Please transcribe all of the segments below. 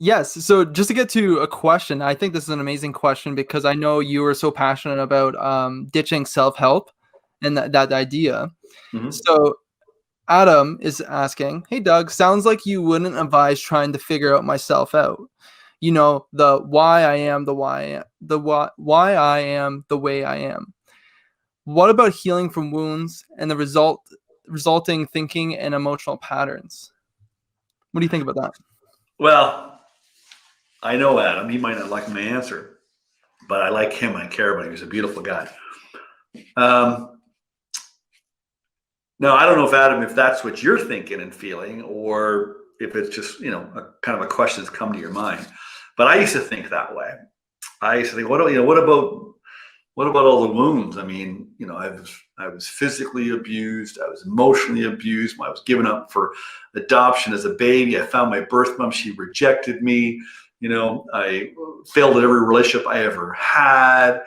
Yes. So just to get to a question, I think this is an amazing question because I know you were so passionate about ditching self-help and that idea. Hmm. So Adam is asking, "Hey Doug, sounds like you wouldn't advise trying to figure out myself out. You know, the why I am the why I am, the why I am the way I am. What about healing from wounds and the resulting thinking and emotional patterns? What do you think about that?" Well, I know Adam. He might not like my answer, but I like him. I care about him. He's a beautiful guy. Um, Now, I don't know if Adam, if that's what you're thinking and feeling, or if it's just a kind of a question that's come to your mind. But I used to think that way. I used to think, what about all the wounds? I mean, I was physically abused. I was emotionally abused. I was given up for adoption as a baby. I found my birth mom. She rejected me. I failed at every relationship I ever had.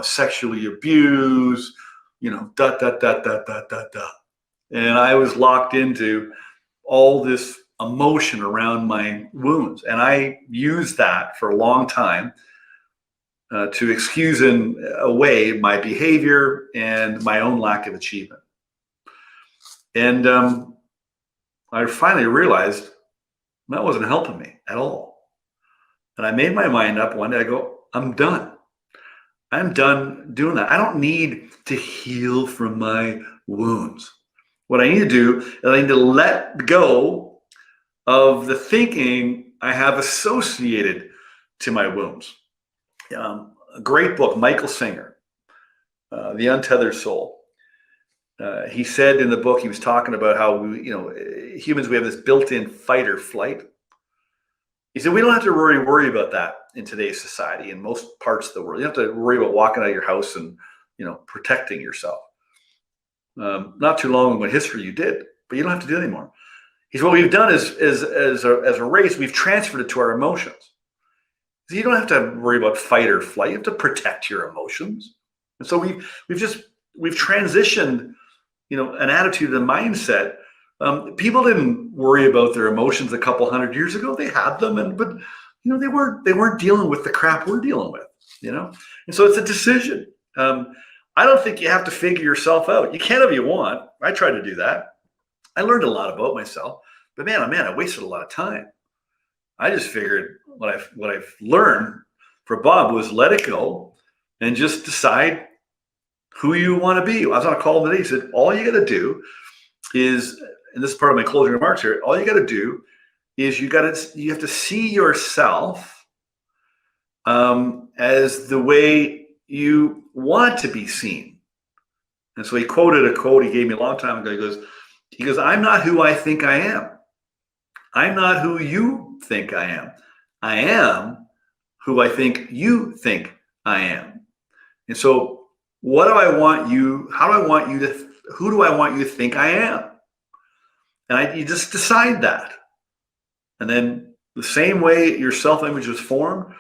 Sexually abused. Dot dot dot dot dot dot dot. And I was locked into all this emotion around my wounds, and I used that for a long time to excuse in a way my behavior and my own lack of achievement. And I finally realized that wasn't helping me at all. And I made my mind up one day. I go, I'm done. I'm done doing that. I don't need to heal from my wounds. What I need to do is I need to let go of the thinking I have associated to my wounds. A great book, Michael Singer, The Untethered Soul. He said in the book, he was talking about how humans, we have this built-in fight or flight. He said we don't have to worry about that in today's society in most parts of the world. You don't have to worry about walking out of your house and protecting yourself. Not too long ago in history you did, but you don't have to do it anymore. He said what we've done is as a race, we've transferred it to our emotions. So you don't have to worry about fight or flight. You have to protect your emotions. And so we've transitioned an attitude and mindset. People didn't worry about their emotions a couple hundred years ago. They had them, but they weren't dealing with the crap we're dealing with. And so it's a decision. I don't think you have to figure yourself out. You can if you want. I tried to do that. I learned a lot about myself, but man, oh man, I wasted a lot of time. I just figured what I've learned for Bob was let it go and just decide who you want to be. I was on a call today. He said, all you got to do is, and this is part of my closing remarks here, all you got to do is you have to see yourself as the way you want to be seen. And so he quoted a quote he gave me a long time ago. He goes, I'm not who I think I am. I'm not who you think I am. I am who I think you think I am. And so what do I want you, how do I want you to, who do I want you to think I am? And you just decide that. And then the same way your self-image was formed,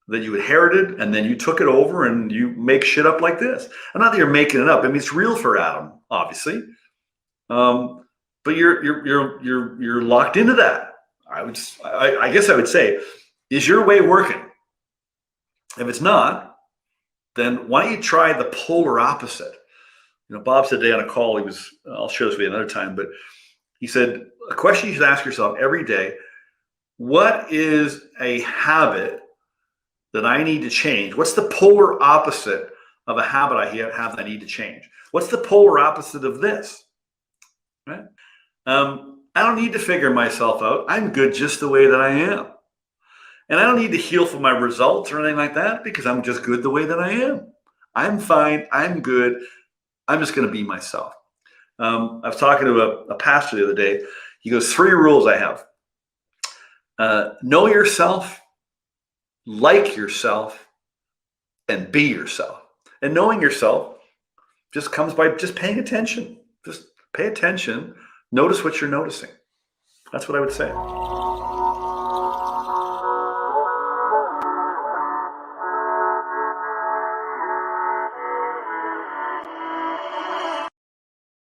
that you inherited, and then you took it over and you make shit up like this. And not that you're making it up. I mean, it's real for Adam, obviously. But you're locked into that. I guess I would say, is your way working? If it's not, then why don't you try the polar opposite? Bob said today on a call, I'll share this with you another time, but he said, a question you should ask yourself every day, what is a habit that I need to change? What's the polar opposite of a habit I have that I need to change? What's the polar opposite of this? Right? I don't need to figure myself out. I'm good just the way that I am. And I don't need to heal from my results or anything like that because I'm just good the way that I am. I'm fine. I'm good. I'm just going to be myself. I was talking to a pastor the other day. He goes, 3 rules I have. Know yourself, like yourself, and be yourself. And knowing yourself just comes by just paying attention. Just pay attention. Notice what you're noticing. That's what I would say.